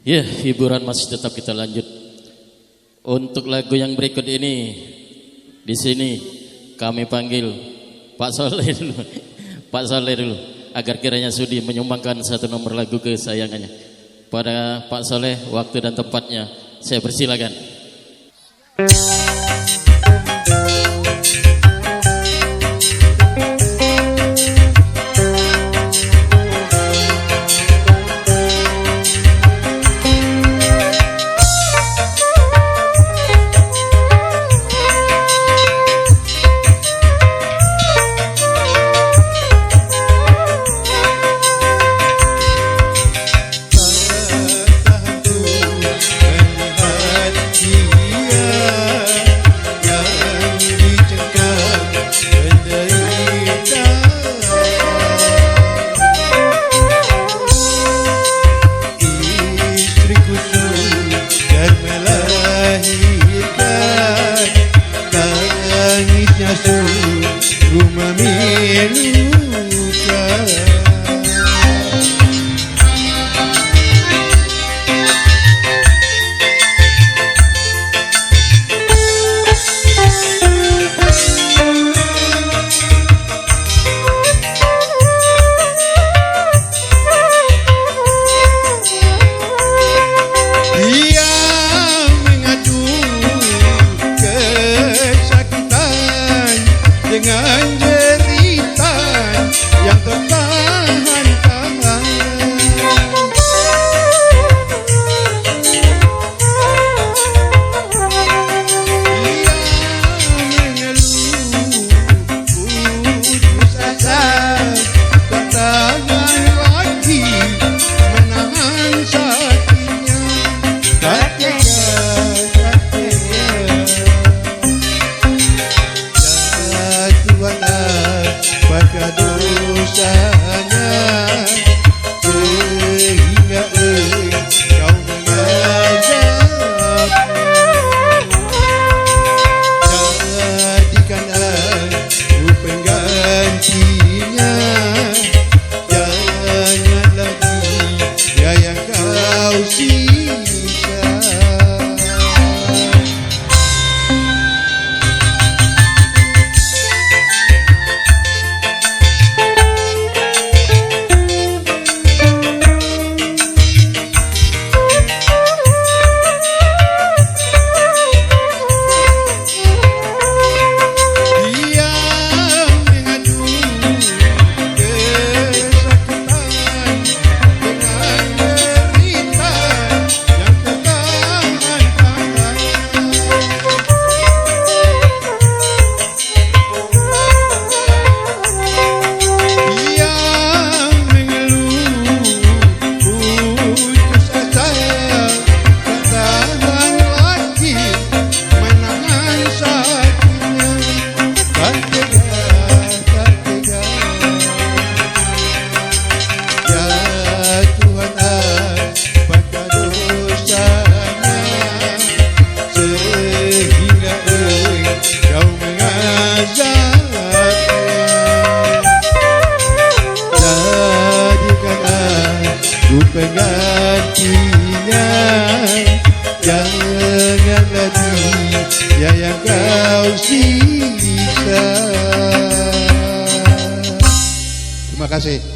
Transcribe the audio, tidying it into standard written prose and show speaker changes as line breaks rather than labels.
Ya, hiburan masih tetap kita lanjut. Untuk lagu yang berikut ini, di sini kami panggil Pak Soleh dulu, Pak Soleh dulu, agar kiranya sudi menyumbangkan satu nomor lagu kesayangannya. Pada Pak Soleh, waktu dan tempatnya saya persilakan.
Dengan derita yang tertahan-tahan, dia mengeluh putus asa, tak tahan lagi menahan sakitnya, tak tega, tak tega. Pada dosanya sehingga kau mengazabnya. Jadikan aku penggantinya, jangan lagi dia yang kau sisa. Penggantinya, jangan lagi dia yang kau sisa. Terima kasih.